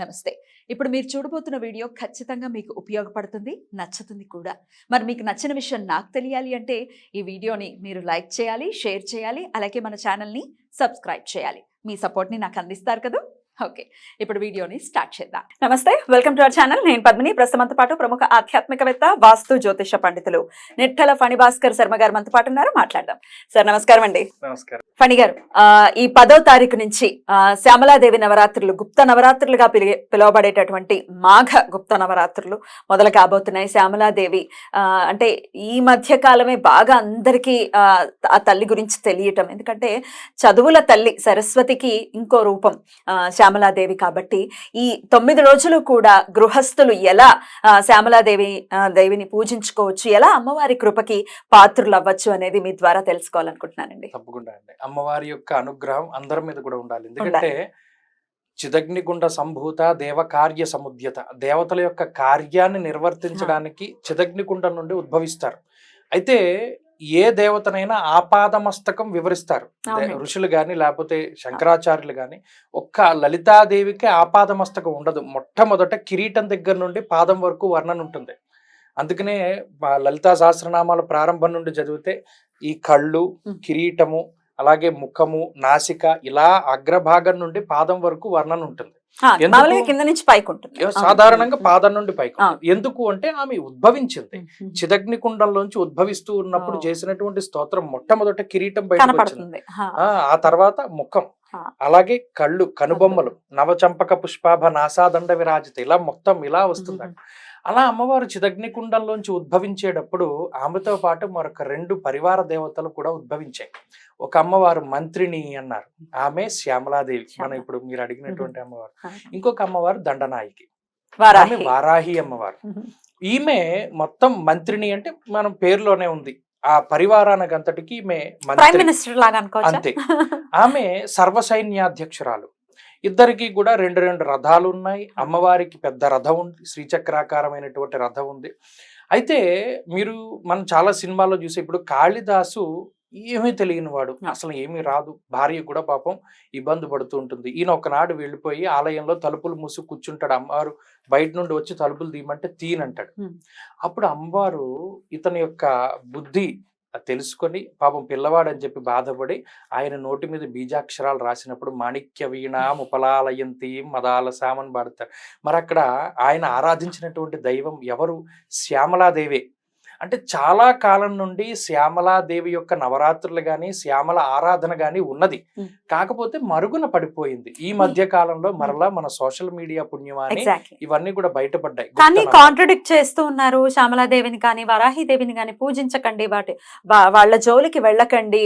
నమస్తే. ఇప్పుడు మీరు చూడబోతున్న వీడియో ఖచ్చితంగా మీకు ఉపయోగపడుతుంది, నచ్చుతుంది కూడా. మరి మీకు నచ్చిన విషయం నాకు తెలియాలి అంటే ఈ వీడియోని మీరు లైక్ చేయాలి, షేర్ చేయాలి, అలాగే మన ఛానల్ని సబ్స్క్రైబ్ చేయాలి. మీ సపోర్ట్ని నాకు అందిస్తారు కదా. ఓకే, ఇప్పుడు వీడియోని స్టార్ట్ చేద్దాం. నమస్తే, వెల్కమ్ టు అవర్ ఛానల్. నేను పద్మిని. ప్రస్తుతంతో పాటు ప్రముఖ ఆధ్యాత్మికవేత్త, వాస్తు జ్యోతిష పండితులు నిట్టల ఫణిభాస్కర్ శర్మ గారు మనతో పాటు ఉన్నారు. మాట్లాడదాం. సార్ నమస్కారం అండి. నమస్కారం. ఫణి గారు, ఈ 10వ తారీఖు నుంచి శ్యామలాదేవి నవరాత్రులు, గుప్త నవరాత్రులుగా పిలువబడేటటువంటి మాఘ గుప్త నవరాత్రులు మొదలు కాబోతున్నాయి. శ్యామలాదేవి అంటే ఈ మధ్య కాలమే బాగా అందరికీ ఆ తల్లి గురించి తెలియటం. ఎందుకంటే చదువుల తల్లి సరస్వతికి ఇంకో రూపం శ్యామలాదేవి. కాబట్టి ఈ 9 రోజులు కూడా గృహస్థులు ఎలా దేవిని పూజించుకోవచ్చు, ఎలా అమ్మవారి కృపకి పాత్రులు అవ్వచ్చు అనేది మీ ద్వారా తెలుసుకోవాలనుకుంటున్నానండి. తప్పకుండా అండి. అమ్మవారి యొక్క అనుగ్రహం అందరి మీద కూడా ఉండాలి. ఎందుకంటే చిదగ్నిగుండ సంభూత దేవ కార్య సముద్యత, దేవతల యొక్క కార్యాన్ని నిర్వర్తించడానికి చిదగ్నిగుండం నుండి ఉద్భవిస్తారు. అయితే ఏ దేవతనైనా ఆపాదమస్తకం వివరిస్తారు ఋషులు గాని, లేకపోతే శంకరాచార్యులు గాని. ఒక్క లలితాదేవికి ఆపాదమస్తకం ఉండదు. మొట్టమొదట కిరీటం దగ్గర నుండి పాదం వరకు వర్ణన ఉంటుంది. అందుకనే లలితా సహస్రనామాల ప్రారంభం నుండి చదివితే ఈ కళ్ళు, కిరీటము, అలాగే ముఖము, నాసిక, ఇలా అగ్రభాగం నుండి పాదం వరకు వర్ణన ఉంటుంది. కింద నుంచి పైకి ఉంటుంది. సాధారణంగా పాదం నుండి పైకి. ఎందుకు అంటే ఆమె ఉద్భవించింది చిదగ్నికుండంలోంచి ఉద్భవిస్తూ ఉన్నప్పుడు చేసినటువంటి స్తోత్రం మొట్టమొదట కిరీటం బయటకు వచ్చింది. ఆ తర్వాత ముఖం, అలాగే కళ్ళు, కనుబొమ్మలు, నవచంపక పుష్పాభ నాసాదండ విరాజిత, ఇలా మొత్తం ఇలా వస్తుంది. అలా అమ్మవారు చిదగ్నికుండంలోంచి ఉద్భవించేటప్పుడు ఆమెతో పాటు మరొక 2 పరివార దేవతలు కూడా ఉద్భవించాయి. ఒక అమ్మవారు మంత్రిని అన్నారు, ఆమె శ్యామలాదేవి, మనం ఇప్పుడు మీరు అడిగినటువంటి అమ్మవారు. ఇంకొక అమ్మవారు దండనాయికి, ఆమె వారాహి అమ్మవారు. ఈమె మొత్తం మంత్రిని అంటే మనం పేరులోనే ఉంది. ఆ పరివారానికి అంతటికి ఈమె అంతే. ఆమె సర్వసైన్యాధ్యక్షురాలు. ఇద్దరికి కూడా 2 రథాలు ఉన్నాయి. అమ్మవారికి పెద్ద రథం ఉంది, శ్రీచక్రాకారమైనటువంటి రథం ఉంది. అయితే మనం చాలా సినిమాల్లో చూసే, ఇప్పుడు కాళిదాసు ఏమీ తెలియని వాడు, అసలు ఏమీ రాదు, భార్య కూడా పాపం ఇబ్బంది పడుతూ ఉంటుంది. ఈయన ఒకనాడు వెళ్ళిపోయి ఆలయంలో తలుపులు మూసి కూర్చుంటాడు. అమ్మవారు బయట నుండి వచ్చి తలుపులు తీయమంటే తీయనంటాడు. అప్పుడు అమ్మవారు ఇతని యొక్క బుద్ధి తెలుసుకొని పాపం పిల్లవాడని చెప్పి బాధపడి ఆయన నోటి మీద బీజాక్షరాలు రాసినప్పుడు మాణిక్య వీణ ముపలాలయంతి మదాల సామని పాడతారు. మరి అక్కడ ఆయన ఆరాధించినటువంటి దైవం ఎవరు? శ్యామలాదేవే. అంటే చాలా కాలం నుండి శ్యామలాదేవి యొక్క నవరాత్రులు గాని, శ్యామల ఆరాధన గాని ఉన్నది. కాకపోతే మరుగున పడిపోయింది. ఈ మధ్య కాలంలో మరలా మన సోషల్ మీడియా పుణ్యమాని ఇవన్నీ కూడా బయటపడ్డాయి. కానీ కాంట్రడిక్ట్ చేస్తూ ఉన్నారు. శ్యామలాదేవిని కానీ, వరాహిదేవిని కానీ పూజించకండి, వాళ్ళ జోలికి వెళ్ళకండి,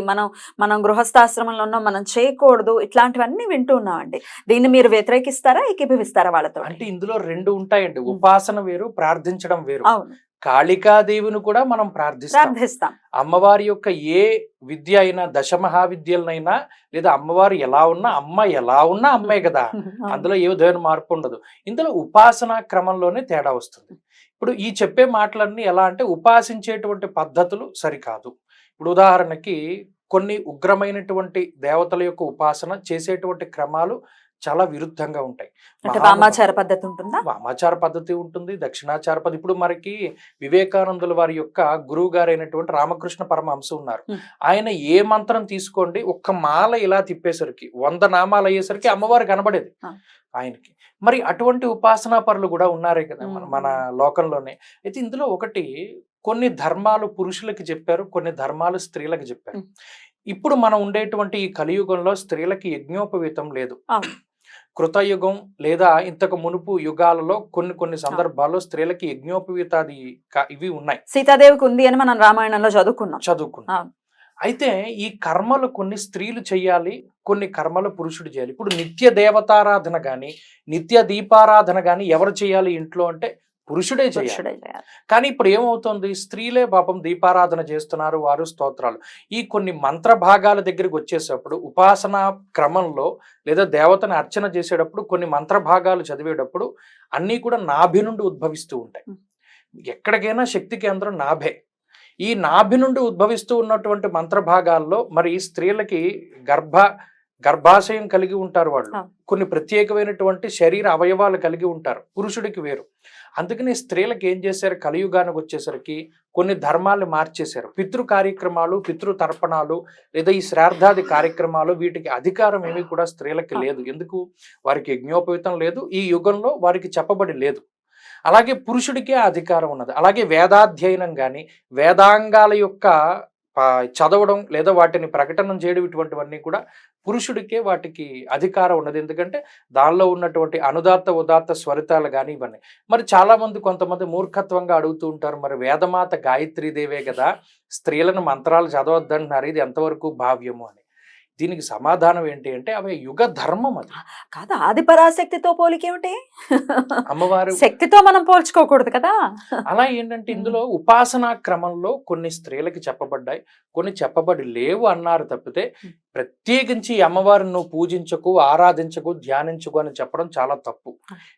మనం గృహస్థాశ్రమంలో ఉన్నాం, మనం చేయకూడదు, ఇట్లాంటివన్నీ వింటూ ఉన్నామండి. దీన్ని మీరు వ్యతిరేకిస్తారా, ఏకీభవిస్తారా వాళ్ళతో? అంటే ఇందులో 2 ఉంటాయండి. ఉపాసన వేరు, ప్రార్థించడం వేరు. కాళికాదేవిని కూడా మనం ప్రార్థిస్తాం. అమ్మవారి యొక్క ఏ విద్య అయినా, దశమహావిద్యలనైనా, లేదా అమ్మవారు ఎలా ఉన్నా అమ్మ ఎలా ఉన్నా అమ్మే కదా, అందులో ఏ విధమైన మార్పు ఉండదు. ఇందులో ఉపాసనా క్రమంలోనే తేడా వస్తుంది. ఇప్పుడు ఈ చెప్పే మాటలన్నీ ఎలా అంటే ఉపాసించేటువంటి పద్ధతులు సరికాదు. ఇప్పుడు ఉదాహరణకి కొన్ని ఉగ్రమైనటువంటి దేవతల యొక్క ఉపాసన చేసేటువంటి క్రమాలు చాలా విరుద్ధంగా ఉంటాయి. వామాచార పద్ధతి ఉంటుందా? వామాచార పద్ధతి ఉంటుంది, దక్షిణాచార పద్ధతి. ఇప్పుడు మనకి వివేకానందుల వారి యొక్క గురువు గారైనటువంటి రామకృష్ణ పరమహంస ఉన్నారు. ఆయన ఏ మంత్రం తీసుకోండి, ఒక్క మాల ఇలా తిప్పేసరికి 100 నామాలు అయ్యేసరికి అమ్మవారు కనబడేది ఆయనకి. మరి అటువంటి ఉపాసనా పరులు కూడా ఉన్నారే కదా మన లోకంలోనే. అయితే ఇందులో ఒకటి, కొన్ని ధర్మాలు పురుషులకి చెప్పారు, కొన్ని ధర్మాలు స్త్రీలకు చెప్పారు. ఇప్పుడు మనం ఉండేటువంటి ఈ కలియుగంలో స్త్రీలకి యజ్ఞోపవీతం లేదు. కృతయుగం లేదా ఇంతకు మునుపు యుగాలలో కొన్ని సందర్భాల్లో స్త్రీలకి యజ్ఞోపవీతాది ఇవి ఉన్నాయి. సీతాదేవికి ఉంది అని మనం రామాయణంలో చదువుకున్నాం. అయితే ఈ కర్మలు కొన్ని స్త్రీలు చెయ్యాలి, కొన్ని కర్మలు పురుషుడు చేయాలి. ఇప్పుడు నిత్య దేవతారాధన గాని, నిత్య దీపారాధన గాని ఎవరు చేయాలి ఇంట్లో అంటే పురుషుడే చేయాలి. కానీ ఇప్పుడు ఏమవుతుంది, స్త్రీలే పాపం దీపారాధన చేస్తున్నారు, వారు స్తోత్రాలు. ఈ కొన్ని మంత్ర భాగాల దగ్గరికి వచ్చేటప్పుడు ఉపాసనా క్రమంలో లేదా దేవతను అర్చన చేసేటప్పుడు కొన్ని మంత్ర భాగాలు చదివేటప్పుడు అన్నీ కూడా నాభి నుండి ఉద్భవిస్తూ ఉంటాయి. ఎక్కడికైనా శక్తి కేంద్రం నాభే. ఈ నాభి నుండి ఉద్భవిస్తూ ఉన్నటువంటి మంత్ర భాగాల్లో మరి స్త్రీలకి గర్భాశయం కలిగి ఉంటారు వాళ్ళు, ఆ. కొన్ని ప్రత్యేకమైనటువంటి శరీర అవయవాలు కలిగి ఉంటారు, పురుషుడికి వేరు. అందుకని స్త్రీలకు ఏం చేశారు, కలియుగానికి వచ్చేసరికి కొన్ని ధర్మాలు మార్చేశారు. పితృ కార్యక్రమాలు, పితృ తర్పణాలు లేదా ఈ శ్రాద్ధాది కార్యక్రమాలు వీటికి అధికారం ఏమీ కూడా స్త్రీలకి లేదు. ఎందుకు? వారికి యజ్ఞోపవీతం లేదు, ఈ యుగంలో వారికి చెప్పబడి లేదు. అలాగే పురుషుడికే అధికారం ఉన్నది. అలాగే వేదాధ్యయనం కానీ, వేదాంగాల యొక్క చదవడం లేదా వాటిని ప్రకటన చేయడం ఇటువంటివన్నీ కూడా పురుషుడికే వాటికి అధికారం ఉన్నది. ఎందుకంటే దానిలో ఉన్నటువంటి అనుదాత్త ఉదాత్త స్వరితాలు కానీ ఇవన్నీ. మరి చాలా మంది కొంతమంది మూర్ఖత్వంగా అడుగుతూ ఉంటారు, మరి వేదమాత గాయత్రీదేవే కదా స్త్రీలను మంత్రాలు చదవద్దంటున్నారు, ఇది ఎంతవరకు భావ్యము అని. దీనికి సమాధానం ఏంటి అంటే అవి యుగ ధర్మం. అది కాదు, ఆది పరాశక్తితో పోలికేమిటి? అమ్మవారు శక్తితో మనం పోల్చుకోకూడదు కదా. అలా ఏంటంటే ఇందులో ఉపాసనా క్రమంలో కొన్ని స్త్రీలకి చెప్పబడ్డాయి, కొన్ని చెప్పబడి లేవు అన్నారు తప్పితే ప్రత్యేకించి అమ్మవారిని నువ్వు పూజించకు, ఆరాధించకు, ధ్యానించకు అని చెప్పడం చాలా తప్పు.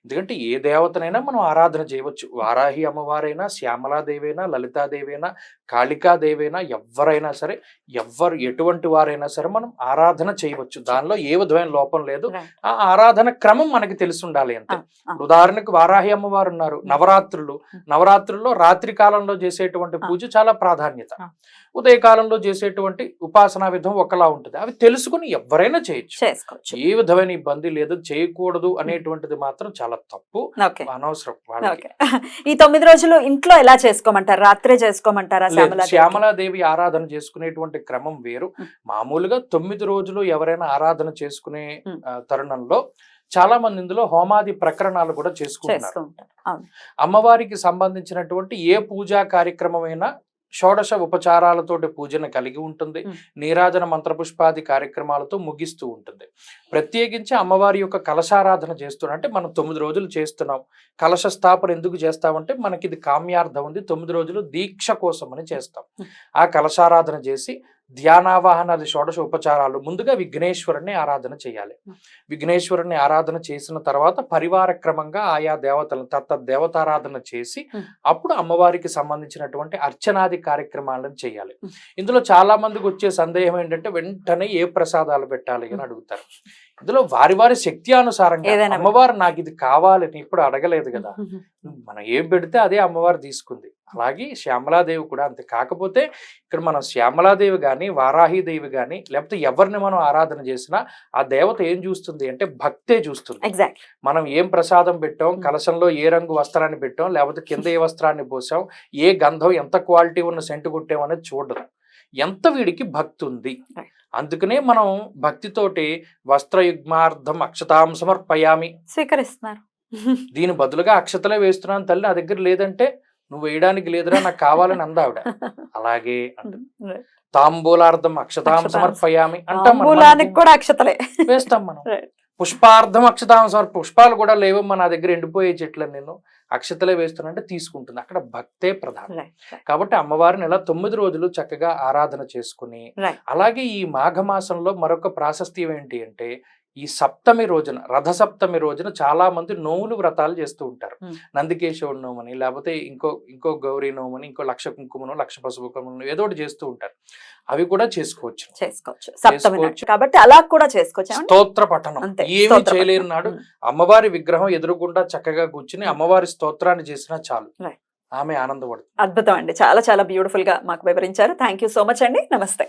ఎందుకంటే ఏ దేవతనైనా మనం ఆరాధన చేయవచ్చు. వారాహి అమ్మవారైనా, శ్యామలాదేవైనా, లలితాదేవైనా, కాళికాదేవైనా, ఎవరైనా సరే, ఎవ్వరు ఎటువంటి వారైనా సరే మనం ఆరాధన చేయవచ్చు. దానిలో ఏ విధమైన లోపం లేదు. ఆ ఆరాధన క్రమం మనకి తెలిసి ఉండాలి అంతే. ఉదాహరణకు వారాహి అమ్మవారు ఉన్నారు, నవరాత్రుల్లో రాత్రి కాలంలో చేసేటువంటి పూజ చాలా ప్రాధాన్యత, ఉదయకాలంలో చేసేటువంటి ఉపాసనా విధం ఒకలా ఉంటుంది. అవి తెలుసుకుని ఎవరైనా చేయొచ్చు, ఏ విధమైన ఇబ్బంది లేదు. చేయకూడదు అనేటువంటిది మాత్రం చాలా తప్పు, అనవసరం. ఈ 9 రోజులు ఇంట్లో ఎలా చేసుకోమంటారు? రాత్రే చేసుకోమంటారా? శ్యామలాదేవి ఆరాధన చేసుకునేటువంటి క్రమం వేరు. మామూలుగా 9 రోజులు ఎవరైనా ఆరాధన చేసుకునే తరుణంలో చాలా మంది ఇందులో హోమాది ప్రకరణాలు కూడా చేసుకుంటున్నారు. అమ్మవారికి సంబంధించినటువంటి ఏ పూజా కార్యక్రమమైనా షోడశ ఉపచారాలతోటి పూజను కలిగి ఉంటుంది, నీరాజన మంత్రపుష్పాది కార్యక్రమాలతో ముగిస్తూ ఉంటుంది. ప్రత్యేకించి అమ్మవారి యొక్క కలశారాధన చేస్తున్నాం అంటే మనం 9 రోజులు చేస్తున్నాం. కలశ స్థాపన ఎందుకు చేస్తామంటే మనకి ఇది కామ్యార్థం ఉంది, 9 రోజులు దీక్ష కోసం అని చేస్తాం. ఆ కలశారాధన చేసి ధ్యానావాహనాది షోడశ ఉపచారాలు ముందుగా విఘ్నేశ్వరుని ఆరాధన చేయాలి. విఘ్నేశ్వరుని ఆరాధన చేసిన తర్వాత పరివార క్రమంగా ఆయా దేవతలను దేవతారాధన చేసి అప్పుడు అమ్మవారికి సంబంధించినటువంటి అర్చనాది కార్యక్రమాలను చేయాలి. ఇందులో చాలా మందికి వచ్చే సందేహం ఏంటంటే వెంటనే ఏ ప్రసాదాలు పెట్టాలి అని అడుగుతారు. ఇందులో వారి వారి శక్తి అనుసారంగా అమ్మవారు నాకు ఇది కావాలని ఇప్పుడు అడగలేదు కదా, మనం ఏం పెడితే అదే అమ్మవారు తీసుకుంది. అలాగే శ్యామలాదేవి కూడా అంతే. కాకపోతే ఇక్కడ మనం శ్యామలాదేవి కానీ, వారాహిదేవి కానీ, లేకపోతే ఎవరిని మనం ఆరాధన చేసినా ఆ దేవత ఏం చూస్తుంది అంటే భక్తే చూస్తుంది. మనం ఏం ప్రసాదం పెట్టాం, కలశంలో ఏ రంగు వస్త్రాన్ని పెట్టాం, లేకపోతే కింద ఏ వస్త్రాన్ని పోసాం, ఏ గంధం ఎంత క్వాలిటీ ఉన్న సెంటు కొట్టాం అనేది చూడదు, ఎంత వీడికి భక్తి ఉంది. అందుకనే మనం భక్తితోటి వస్త్రయుగ్మార్థం అక్షతాం సమర్పయామి స్వీకరిస్తున్నారు. దీని బదులుగా అక్షతలే వేస్తున్నాను తల్లి, నా దగ్గర లేదంటే నువ్వు వేయడానికి లేదురా, నాకు కావాలని అందావిడ. అలాగే తాంబూలార్థం అక్షతాం సమర్పయామి అంటాం, కూడా అక్షతలే వేస్తాం మనం. పుష్పార్థం అక్షతాం పుష్పాలు కూడా లేవమ్మా నా దగ్గర, ఎండిపోయే చెట్లను నేను అక్షతలే వేస్తున్నా అంటే తీసుకుంటుంది. అక్కడ భక్తే ప్రధానం. కాబట్టి అమ్మవారిని ఇలా 9 రోజులు చక్కగా ఆరాధన చేసుకుని, అలాగే ఈ మాఘమాసంలో మరొక ప్రాశస్త్యం ఏంటి అంటే ఈ సప్తమి రోజున, రథ సప్తమి రోజున చాలా మంది నోములు వ్రతాలు చేస్తూ ఉంటారు. నందికేశ్వరుడు నోమని, లేకపోతే ఇంకో గౌరీ నోమని, ఇంకో లక్ష కుంకుమను, లక్ష పసుపు కుంకుమను ఏదో ఒకటి చేస్తూ ఉంటారు. అవి కూడా చేసుకోవచ్చు. కాబట్టి అలా కూడా చేసుకోవచ్చు. స్తోత్ర పఠనం ఏమీ చేయలేని నాడు అమ్మవారి విగ్రహం ఎదురుగుండా చక్కగా కూర్చుని అమ్మవారి స్తోత్రాన్ని చేసినా చాలు, ఆమె ఆనందపడుతుంది. అద్భుతం అండి, చాలా చాలా బ్యూటిఫుల్ గా మాకు వివరించారు. థ్యాంక్ యూ సో మచ్ అండి. నమస్తే.